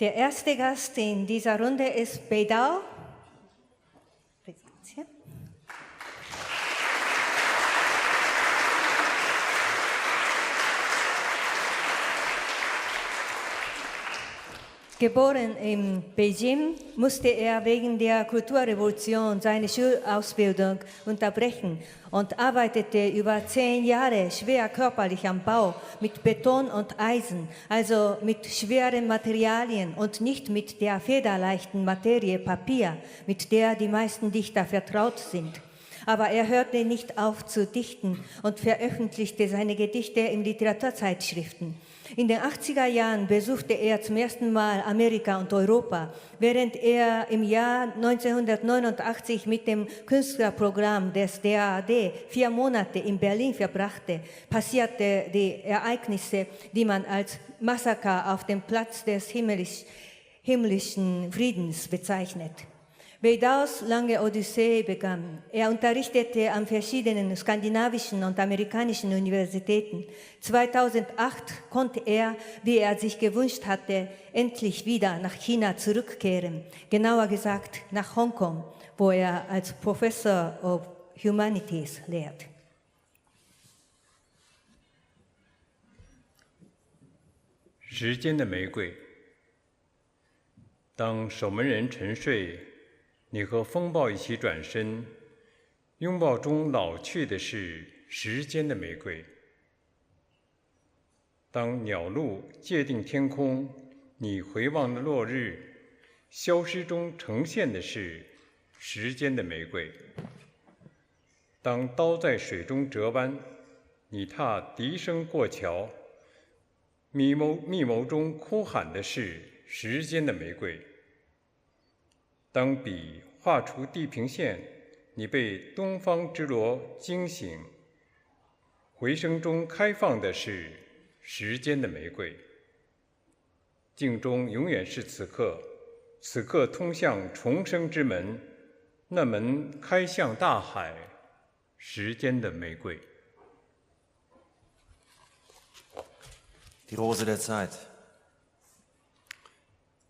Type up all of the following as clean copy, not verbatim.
Der erste Gast in dieser Runde ist Beidao. Geboren in Beijing, musste er wegen der Kulturrevolution seine Schulausbildung unterbrechen und arbeitete über 10 Jahre schwer körperlich am Bau mit Beton und Eisen, also mit schweren Materialien und nicht mit der federleichten Materie Papier, mit der die meisten Dichter vertraut sind. Aber er hörte nicht auf zu dichten und veröffentlichte seine Gedichte in Literaturzeitschriften. In den 80er Jahren besuchte er zum ersten Mal Amerika und Europa. Während er im Jahr 1989 mit dem Künstlerprogramm des DAAD 4 Monate in Berlin verbrachte, passierten die Ereignisse, die man als Massaker auf dem Platz des himmlischen Friedens bezeichnet. Beidaos lange Odyssee begann. Er unterrichtete an verschiedenen skandinavischen und amerikanischen Universitäten. 2008 konnte er, wie er sich gewünscht hatte, endlich wieder nach China zurückkehren. Genauer gesagt nach Hongkong, wo er als Professor of Humanities lehrt.时间的玫瑰，当守门人沉睡，你和风暴一起转身，拥抱中老去的是时间的玫瑰。当鸟路界定天空，你回望的落日，消失中呈现的是时间的玫瑰。当刀在水中折弯，你踏笛声过桥，密谋中哭喊的是时间的玫瑰。当笔画出地平线，你被东方之锣惊醒，回声中开放的是时间的玫瑰。镜中永远是此刻，此刻通向重生之门，那门开向大海，时间的玫瑰。Die Rose der Zeit.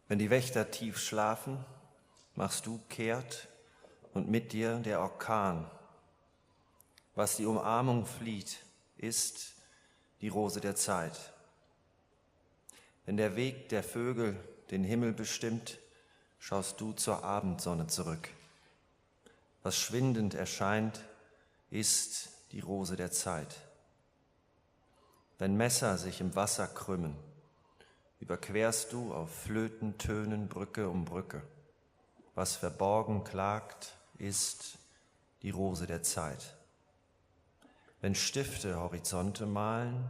Wenn die Wächter tief schlafen, machst du kehrt und mit dir der Orkan. Was die Umarmung flieht, ist die Rose der Zeit. Wenn der Weg der Vögel den Himmel bestimmt, schaust du zur Abendsonne zurück. Was schwindend erscheint, ist die Rose der Zeit. Wenn Messer sich im Wasser krümmen, überquerst du auf Flötentönen Brücke um Brücke. Was verborgen klagt, ist die Rose der Zeit. Wenn Stifte Horizonte malen,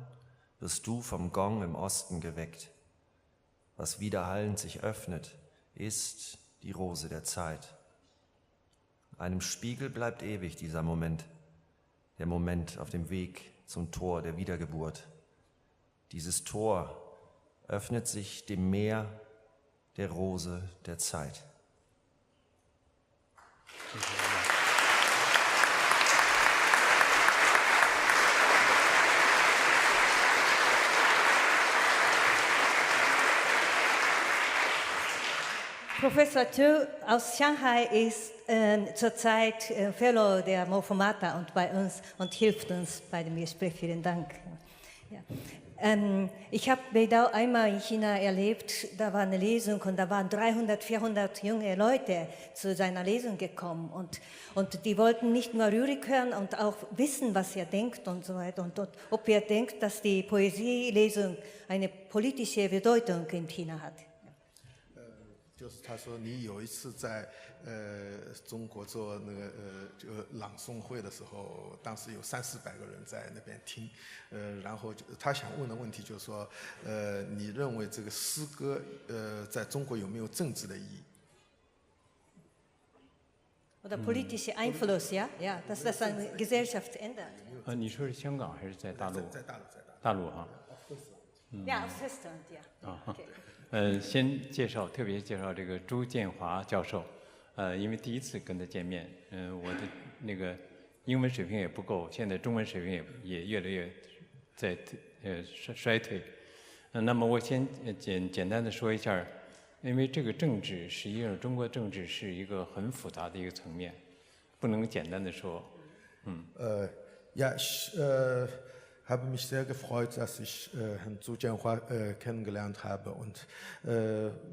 wirst du vom Gong im Osten geweckt. Was widerhallend sich öffnet, ist die Rose der Zeit. Einem Spiegel bleibt ewig dieser Moment, der Moment auf dem Weg zum Tor der Wiedergeburt. Dieses Tor öffnet sich dem Meer der Rose der Zeit. Professor Zhu aus Shanghai ist zurzeit Fellow der Morphomata und bei uns und hilft uns bei dem Gespräch. Vielen Dank. Ja. Ich habe Beidao einmal in China erlebt, da war eine Lesung und da waren 300, 400 junge Leute zu seiner Lesung gekommen und die wollten nicht nur Lyrik hören und auch wissen, was er denkt und so weiter und ob er denkt, dass die Poesielesung eine politische Bedeutung in China hat. 就是他说你有一次在中国做那个就朗诵会的时候，当时有300-400个人在那边听，然后他想问的问题就是说，你认为这个诗歌在中国有没有政治的意义？Oder politische Einfluss, ja, dass das eine Gesellschaft ändert. 你说是香港还是在大陆？在大陆，大陆哈。Ja, auf Festland, ja. Okay. 先特别介绍这个朱建华教授，因为第一次跟他见面，我的那个英文水平也不够，现在中文水平也越来越在衰退。那么我先简单的说一下因为这个政治实际上中国政治是一个很复杂的一个层面，不能简单的说。Ja, ich habe mich sehr gefreut, dass ich Herrn Zhu Jianhua kennengelernt habe. Und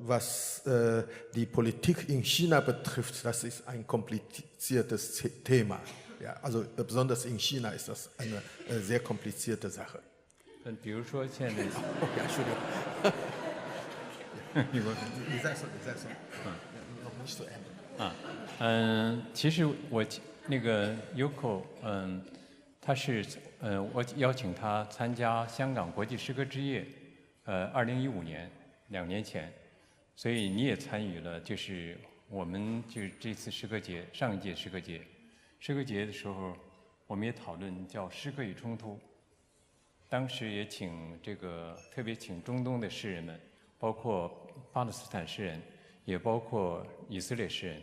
was die Politik in China betrifft, das ist ein kompliziertes Thema. Ja, also besonders in China ist das eine sehr komplizierte Sache. 比如说现在，Ja, Entschuldigung. 你再说，noch nicht zu Ende. 其实我那个 Yoko，他是我邀请他参加香港国际诗歌之夜，2015年，2年前，所以你也参与了，就是我们就是这次诗歌节，上一届诗歌节的时候，我们也讨论叫诗歌与冲突，当时也请特别请中东的诗人们，包括巴勒斯坦诗人，也包括以色列诗人，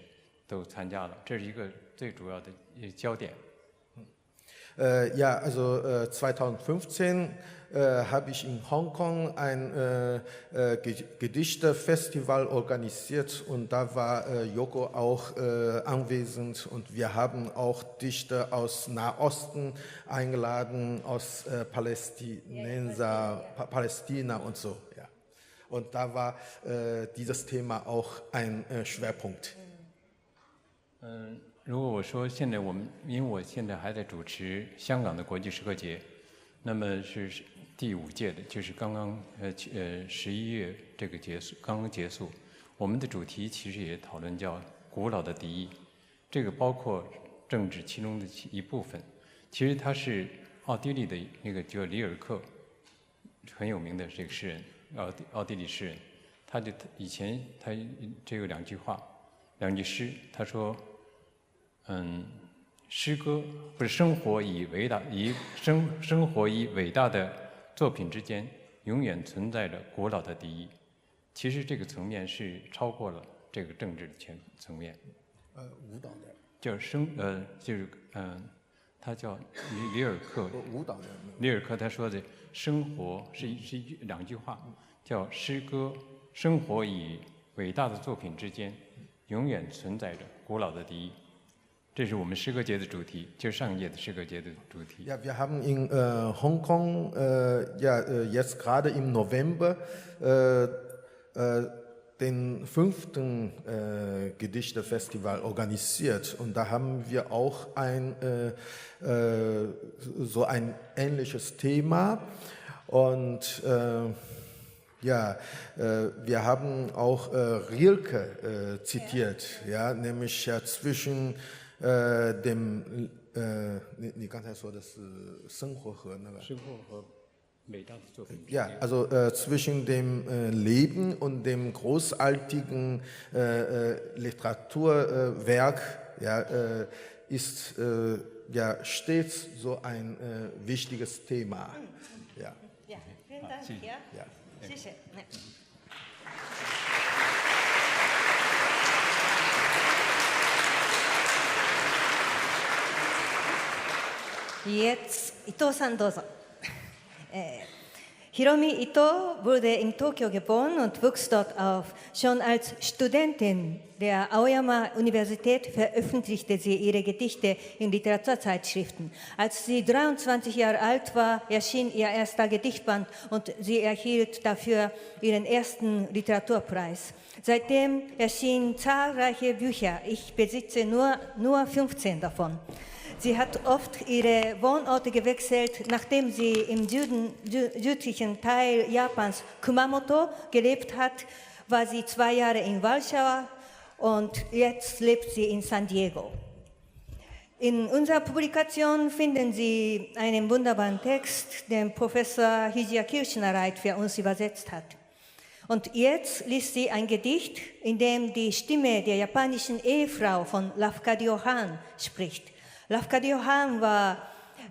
都参加了，这是一个最主要的焦点。Ja, also 2015 habe ich in Hongkong ein Gedichtefestival organisiert und da war Yoko auch anwesend und wir haben auch Dichter aus Nahosten eingeladen, aus Palästina und so. Ja. Und da war dieses Thema auch ein Schwerpunkt. 如果我说现在因为我现在还在主持香港的国际诗歌节，那么是第5届的，就是刚刚11月这个刚刚结束。我们的主题其实也讨论叫古老的敌意，这个包括政治其中的一部分。其实他是奥地利的那个叫里尔克，很有名的这个诗人，奥地利诗人。他以前他这有2句诗，他说。诗歌不是生活以伟大的作品之间，永远存在着古老的敌意。其实这个层面是超过了这个政治的层面。舞蹈的。他叫里尔克。舞蹈的。里尔克他说的生活是2句话，叫诗歌生活以伟大的作品之间，永远存在着古老的敌意。这是我们诗歌节的主题，就是上一届的诗歌节的主题。Ja, wir haben in Hongkong jetzt gerade im November den 5. Gedichtefestival organisiert und da haben wir auch so ein ähnliches Thema und ja, wir haben auch Rilke zitiert, ja, nämlich zwischen dem 你刚才说的是生活和那个生活和伟大的作品。Ja, also zwischen dem Leben und dem großartigen Literaturwerk ist ja stets so ein wichtiges Thema. Ja. Ja, vielen Dank. Ja. Sehr schön. Jetzt Ito-san, どうぞ。Hiromi Ito wurde in Tokio geboren und wuchs dort auf. Schon als Studentin der Aoyama Universität veröffentlichte sie ihre Gedichte in Literaturzeitschriften. Als sie 23 Jahre alt war, erschien ihr erster Gedichtband und sie erhielt dafür ihren ersten Literaturpreis. Seitdem erschienen zahlreiche Bücher. Ich besitze nur 15 davon. Sie hat oft ihre Wohnorte gewechselt, nachdem sie im südlichen Teil Japans, Kumamoto, gelebt hat, war sie 2 Jahre in Warschau und jetzt lebt sie in San Diego. In unserer Publikation finden Sie einen wunderbaren Text, den Professor Hijiya Kirschnereit für uns übersetzt hat. Und jetzt liest sie ein Gedicht, in dem die Stimme der japanischen Ehefrau von Lafcadio Han spricht. Lafcadio Han war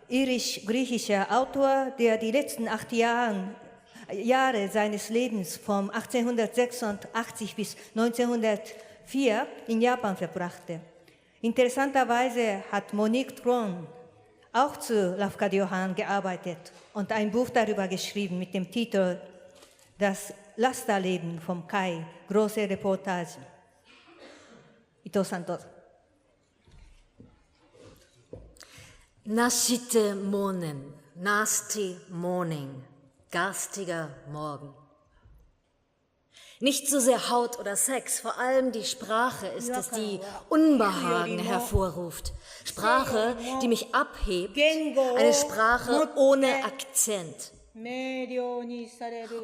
irisch-griechischer Autor, der die letzten 8 Jahre seines Lebens von 1886 bis 1904 in Japan verbrachte. Interessanterweise hat Monique Tron auch zu Lafcadio Han gearbeitet und ein Buch darüber geschrieben mit dem Titel Das Lasterleben vom Kai, große Reportage. Ito-san, dort. Nascite Monen, nasty morning, garstiger Morgen. Nicht so sehr Haut oder Sex, vor allem die Sprache ist es, die Unbehagen hervorruft. Sprache, die mich abhebt, eine Sprache ohne Akzent.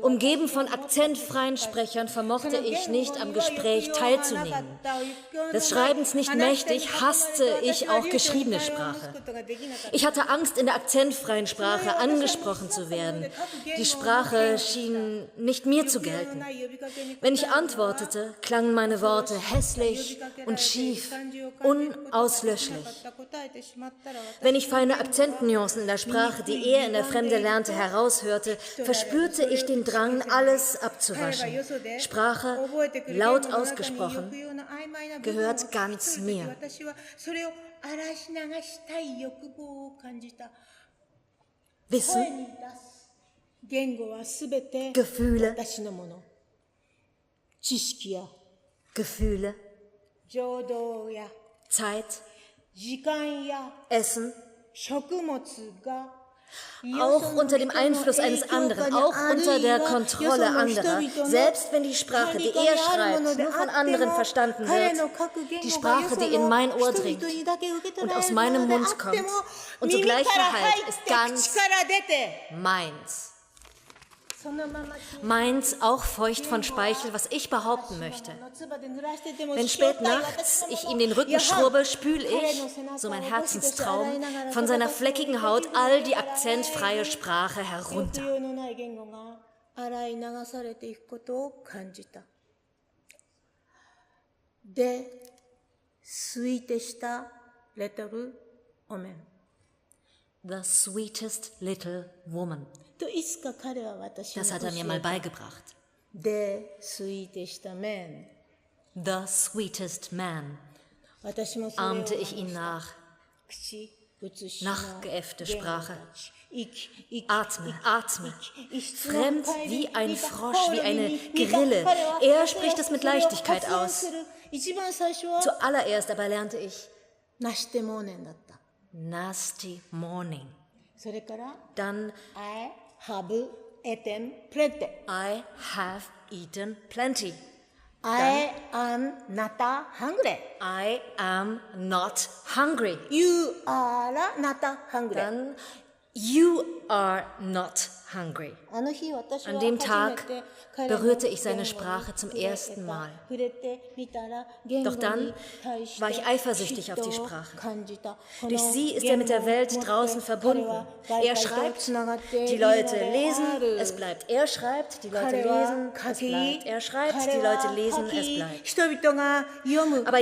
Umgeben von akzentfreien Sprechern vermochte ich nicht, am Gespräch teilzunehmen. Des Schreibens nicht mächtig, hasste ich auch geschriebene Sprache. Ich hatte Angst, in der akzentfreien Sprache angesprochen zu werden. Die Sprache schien nicht mir zu gelten. Wenn ich antwortete, klangen meine Worte hässlich und schief, unauslöschlich. Wenn ich feine Akzentnuancen in der Sprache, die er in der Fremde lernte, heraushörte, verspürte ich den Drang, alles abzuwaschen. Sprache, laut ausgesprochen, gehört ganz mir. Wissen, Gefühle, Gefühle, Zeit, Essen, auch unter dem Einfluss eines anderen, auch unter der Kontrolle anderer, selbst wenn die Sprache, die er schreibt, nur von anderen verstanden wird, die Sprache, die in mein Ohr dringt und aus meinem Mund kommt und zugleich verhallt, ist ganz meins. Meins auch feucht von Speichel, was ich behaupten möchte. Wenn spät nachts ich ihm den Rücken schrubbe, spül ich, so mein Herzenstraum, von seiner fleckigen Haut all die akzentfreie Sprache herunter. The sweetest little woman. The sweetest little woman. Das hat er mir mal beigebracht. The sweetest man. The sweetest man. Ahmte ich ihn nach. Nachgeäffte Sprache. Atme, atme. Fremd wie ein Frosch, wie eine Grille. Er spricht es mit Leichtigkeit aus. Zuallererst aber lernte ich Nasty Morning. Dann I have eaten plenty. I have eaten plenty. I am not hungry. I am not hungry. You are not hungry. Dann You are not hungry. An dem Tag berührte ich seine Sprache zum ersten Mal. Doch dann war ich eifersüchtig auf die Sprache. Durch sie ist er mit der Welt draußen verbunden. Er schreibt, die Leute lesen, es bleibt. Er schreibt, die Leute lesen, es bleibt. Er schreibt, die Leute lesen, es bleibt. Aber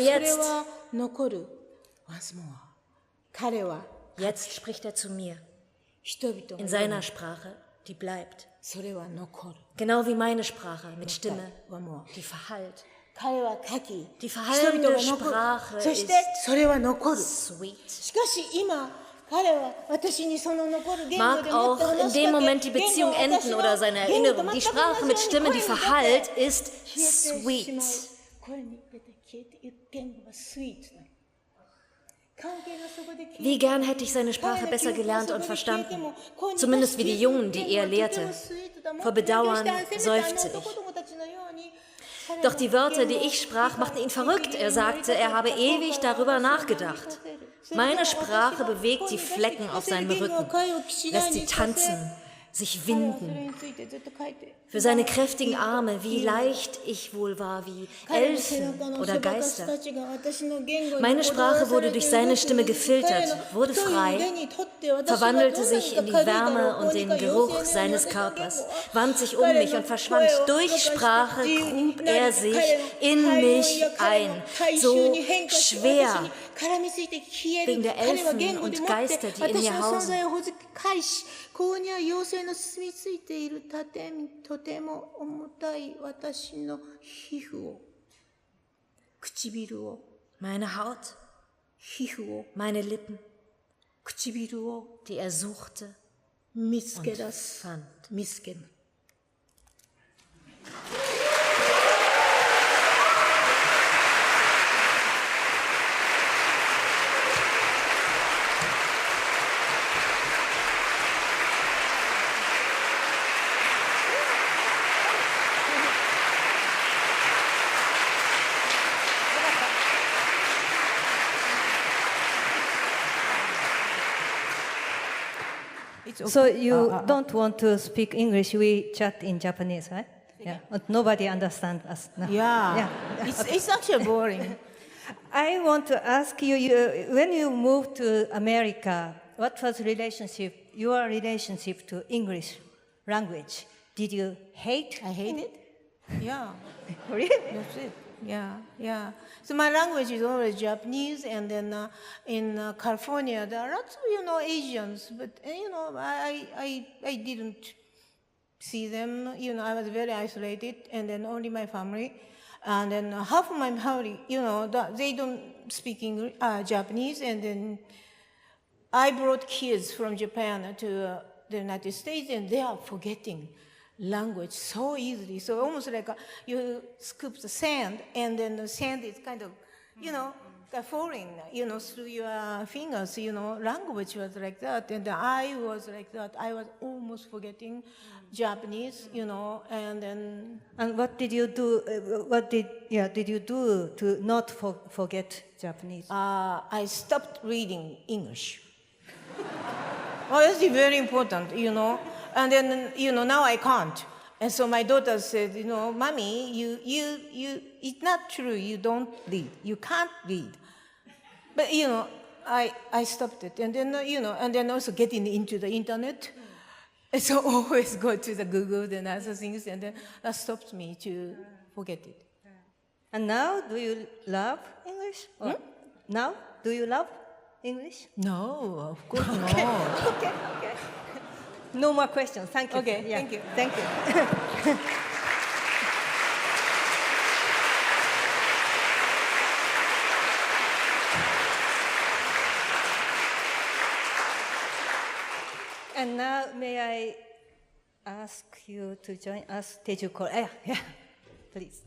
jetzt spricht er zu mir. In seiner Sprache, die bleibt. Genau wie meine Sprache mit Stimme, die verhallt. Die verhallende Sprache ist sweet. Mag auch in dem Moment die Beziehung enden oder seine Erinnerung. Die Sprache mit Stimme, die verhallt, ist sweet. Wie gern hätte ich seine Sprache besser gelernt und verstanden, zumindest wie die Jungen, die er lehrte. Vor Bedauern seufzte ich. Doch die Wörter, die ich sprach, machten ihn verrückt. Er sagte, er habe ewig darüber nachgedacht. Meine Sprache bewegt die Flecken auf seinem Rücken, lässt sie tanzen, sich winden. Für seine kräftigen Arme, wie leicht ich wohl war, wie Elfen oder Geister. Meine Sprache wurde durch seine Stimme gefiltert, wurde frei, verwandelte sich in die Wärme und den Geruch seines Körpers, wand sich um mich und verschwand. Durch Sprache grub er sich in mich ein, so schwer, wegen der Elfen und Geister, die in mir hausen. Meine Haut, meine Lippen, die er suchte und fand. So you don't want to speak English, we chat in Japanese, right? Yeah. And nobody understands us. No. Yeah. It's actually boring. I want to ask you, when you moved to America, what was your relationship to English language? Did you hate? I hate it. Yeah. Really? That's it. Yeah. So my language is always Japanese, and then in California there are lots of Asians, but I didn't see them. I was very isolated, and then only my family, and then half of my family, they don't speak English, Japanese, and then I brought kids from Japan to the United States, and they are forgetting language so easily. So almost like you scoop the sand, and then the sand is kind of, falling, through your fingers. Language was like that, and I was like that. I was almost forgetting Japanese, and then. And what did you do? Did you do to not forget Japanese? I stopped reading English. Well, that's very important, And then, now I can't. And so my daughter said, Mommy, it's not true. You don't read. You can't read. But, I stopped it. And then, and then also getting into the internet. And so always go to the Google and other things. And then that stopped me to forget it. And now, do you love English? Now, do you love English? No, of course not. Okay. No more questions. Thank you. Okay, thank you. Thank you. And now, may I ask you to join us, Teju Cole? Yeah, please.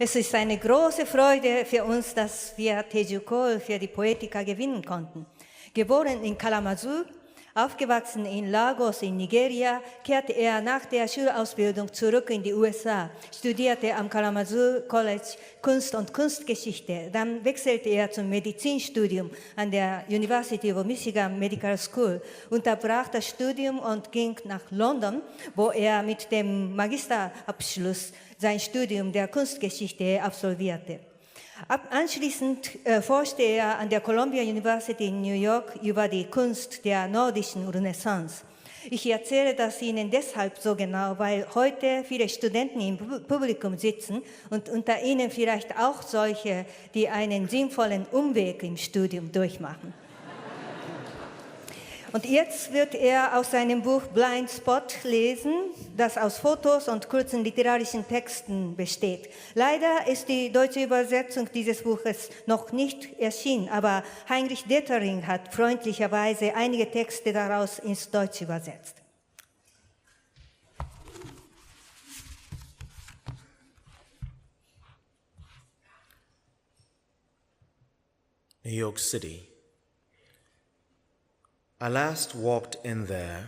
Es ist eine große Freude für uns, dass wir Teju Cole für die Poetica gewinnen konnten. Geboren in Kalamazoo, aufgewachsen in Lagos in Nigeria, kehrte er nach der Schulausbildung zurück in die USA, studierte am Kalamazoo College Kunst und Kunstgeschichte. Dann wechselte er zum Medizinstudium an der University of Michigan Medical School, unterbrach das Studium und ging nach London, wo er mit dem Magisterabschluss sein Studium der Kunstgeschichte absolvierte. Anschließend forschte er an der Columbia University in New York über die Kunst der nordischen Renaissance. Ich erzähle das Ihnen deshalb so genau, weil heute viele Studenten im Publikum sitzen und unter ihnen vielleicht auch solche, die einen sinnvollen Umweg im Studium durchmachen. Und jetzt wird er aus seinem Buch Blind Spot lesen, das aus Fotos und kurzen literarischen Texten besteht. Leider ist die deutsche Übersetzung dieses Buches noch nicht erschienen, aber Heinrich Dettering hat freundlicherweise einige Texte daraus ins Deutsche übersetzt. New York City. I last walked in there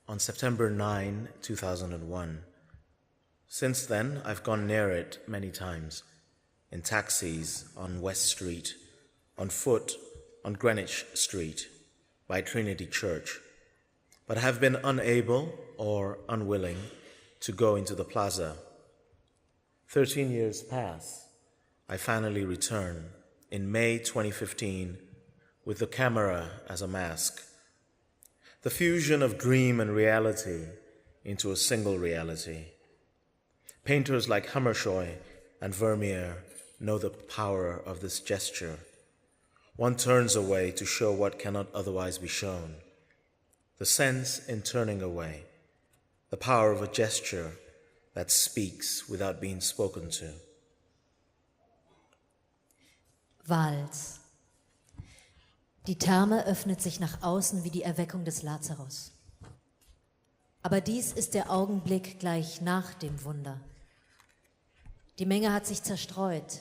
on September 9, 2001. Since then, I've gone near it many times, in taxis, on West Street, on foot, on Greenwich Street, by Trinity Church, but have been unable or unwilling to go into the plaza. 13 years pass. I finally return in May 2015 with the camera as a mask. The fusion of dream and reality into a single reality. Painters like Hammershoy and Vermeer know the power of this gesture. One turns away to show what cannot otherwise be shown. The sense in turning away, the power of a gesture that speaks without being spoken to. Walz. Die Therme öffnet sich nach außen wie die Erweckung des Lazarus. Aber dies ist der Augenblick gleich nach dem Wunder. Die Menge hat sich zerstreut.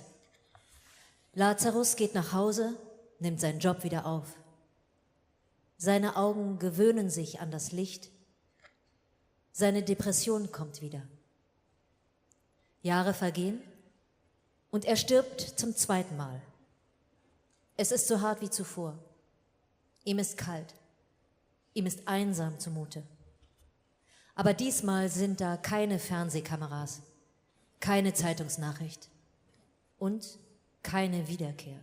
Lazarus geht nach Hause, nimmt seinen Job wieder auf. Seine Augen gewöhnen sich an das Licht. Seine Depression kommt wieder. Jahre vergehen und er stirbt zum zweiten Mal. Es ist so hart wie zuvor. Ihm ist kalt. Ihm ist einsam zumute. Aber diesmal sind da keine Fernsehkameras, keine Zeitungsnachricht und keine Wiederkehr.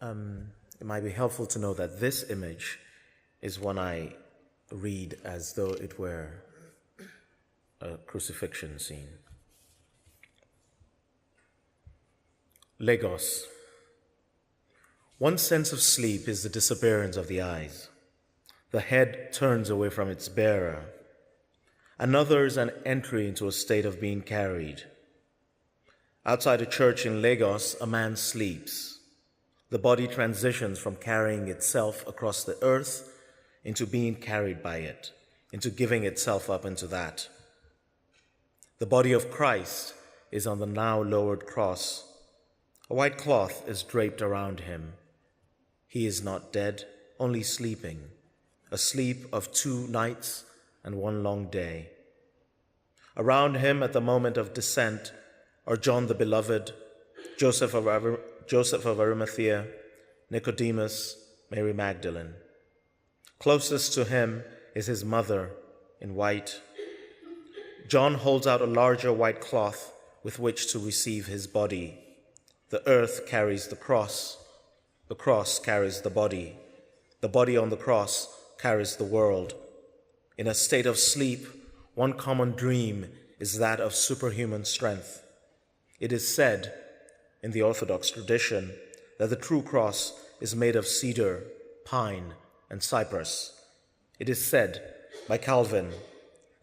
It might be helpful to know that this image is one I read as though it were a crucifixion scene. Lagos. One sense of sleep is the disappearance of the eyes. The head turns away from its bearer. Another is an entry into a state of being carried. Outside a church in Lagos, a man sleeps. The body transitions from carrying itself across the earth into being carried by it, into giving itself up into that. The body of Christ is on the now lowered cross. A white cloth is draped around him. He is not dead, only sleeping, a sleep of 2 nights and 1 long day. Around him at the moment of descent are John the Beloved, Joseph of Arimathea, Nicodemus, Mary Magdalene. Closest to him is his mother in white. John holds out a larger white cloth with which to receive his body. The earth carries the cross carries the body on the cross carries the world. In a state of sleep, one common dream is that of superhuman strength. It is said, in the Orthodox tradition, that the true cross is made of cedar, pine, and cypress. It is said by Calvin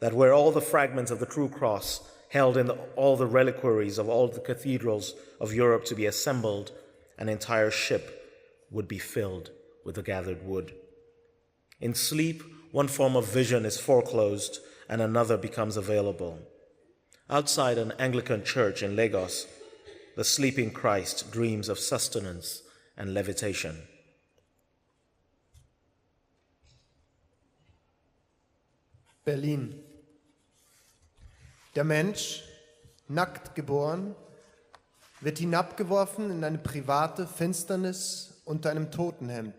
that were all the fragments of the true cross held in all the reliquaries of all the cathedrals of Europe to be assembled, an entire ship would be filled with the gathered wood. In sleep, one form of vision is foreclosed and another becomes available. Outside an Anglican church in Lagos, the sleeping Christ dreams of sustenance and levitation. Berlin. Der Mensch, nackt geboren, wird hinabgeworfen in eine private Finsternis unter einem Totenhemd.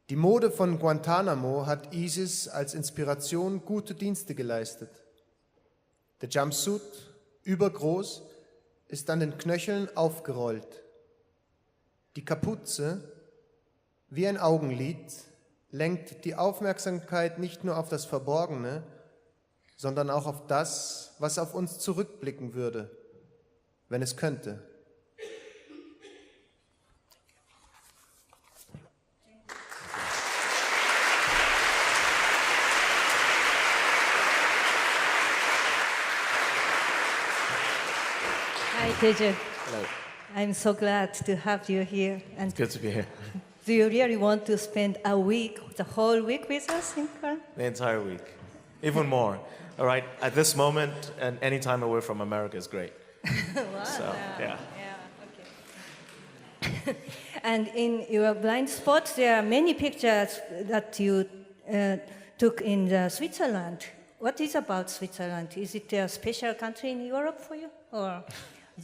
Die Mode von Guantanamo hat ISIS als Inspiration gute Dienste geleistet. Der Jumpsuit, übergroß, ist an den Knöcheln aufgerollt. Die Kapuze, wie ein Augenlid, lenkt die Aufmerksamkeit nicht nur auf das Verborgene, sondern auch auf das, was auf uns zurückblicken würde, wenn es könnte. Hi, Teju. Hello. I'm so glad to have you here. And It's good to be here. do you really want to spend a week, the whole week with us in Köln? The entire week. Even more. All right. At this moment, and any time away from America is great. Wow. So, yeah. Okay. And in your blind spots, there are many pictures that you took in Switzerland. What is about Switzerland? Is it a special country in Europe for you, or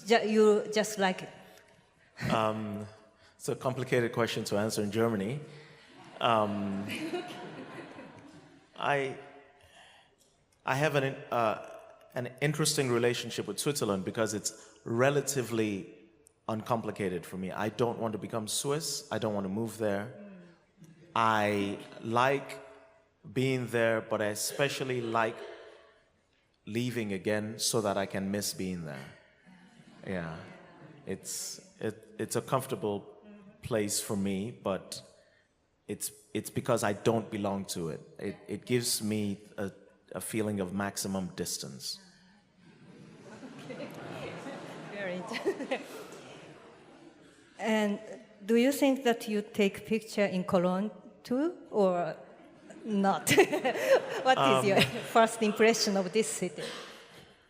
you just like it? It's a complicated question to answer in Germany. I have an interesting relationship with Switzerland because it's relatively uncomplicated for me. I don't want to become Swiss. I don't want to move there. I like being there, but I especially like leaving again so that I can miss being there. Yeah, it's a comfortable place for me, but it's because I don't belong to it. It gives me a feeling of maximum distance. Okay. Very interesting. And do you think that you take picture in Cologne too, or not? What is your first impression of this city?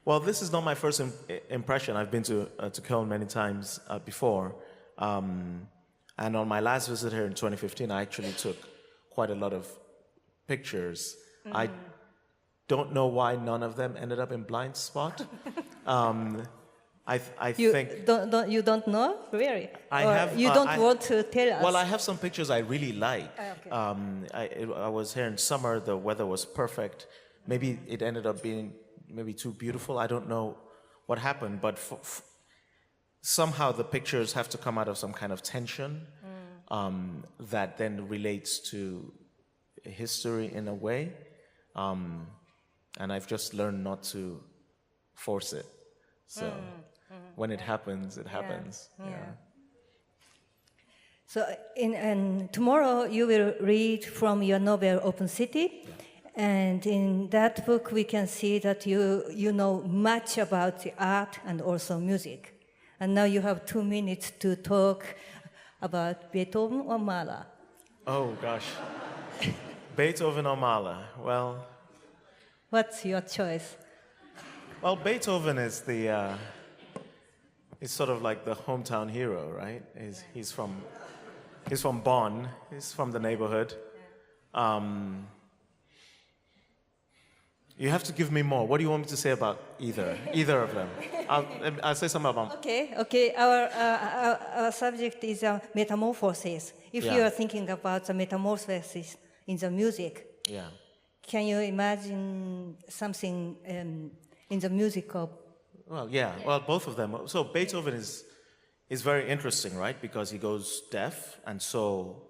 Well, this is not my first impression. I've been to Köln many times before. And on my last visit here in 2015, I actually took quite a lot of pictures. I don't know why none of them ended up in blind spot, You think you don't know really? I Or have. you don't want to tell us? Well, I have some pictures I really like. Okay. I was here in summer. The weather was perfect. Maybe it ended up being maybe too beautiful. I don't know what happened, but somehow the pictures have to come out of some kind of tension that then relates to history in a way. And I've just learned not to force it. So when it happens, it happens. Yeah. So tomorrow you will read from your novel Open City. And in that book, we can see that you know much about the art and also music. And now you have 2 minutes to talk about Beethoven or Mahler. Oh, gosh. Beethoven or Mahler? Well... What's your choice? Well, Beethoven is he's sort of like the hometown hero, right? He's from Bonn. He's from the neighborhood. You have to give me more. What do you want me to say about either of them? I'll say something about them. Okay. Our subject is metamorphosis. If you are thinking about the metamorphosis in the music, can you imagine something in the music of? Well, well, both of them. So Beethoven is very interesting, right? Because he goes deaf, and so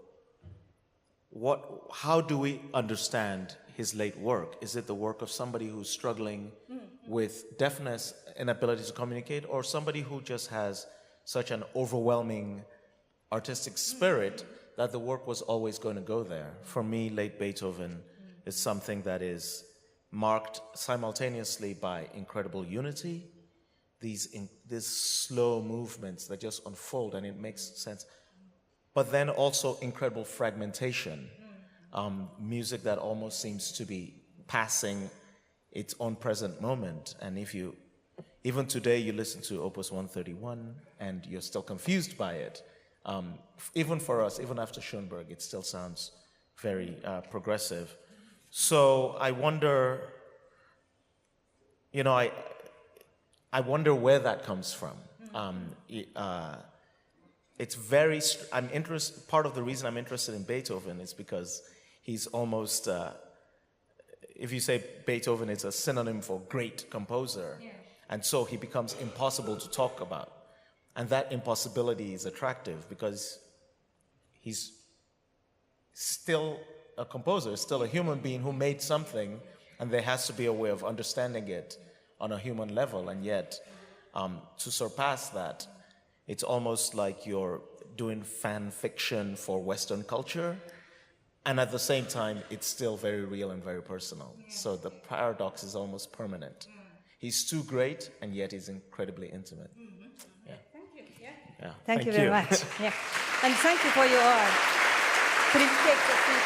how do we understand his late work? Is it the work of somebody who's struggling with deafness, inability to communicate, or somebody who just has such an overwhelming artistic spirit that the work was always going to go there? For me, late Beethoven is something that is marked simultaneously by incredible unity, these slow movements that just unfold and it makes sense, but then also incredible fragmentation. Music that almost seems to be passing its own present moment. And even today you listen to Opus 131 and you're still confused by it. Even for us, even after Schoenberg, it still sounds very progressive. So I wonder, I wonder where that comes from. Part of the reason I'm interested in Beethoven is because he's almost, if you say Beethoven, it's a synonym for great composer. And so he becomes impossible to talk about. And that impossibility is attractive because he's still a composer, still a human being who made something, and there has to be a way of understanding it on a human level. And yet, to surpass that, it's almost like you're doing fan fiction for Western culture, and at the same time, it's still very real and very personal. So the paradox is almost permanent. He's too great, and yet he's incredibly intimate. Thank you. Yeah. Thank you very much. And thank you for your art. Please take the seat.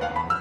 Applaus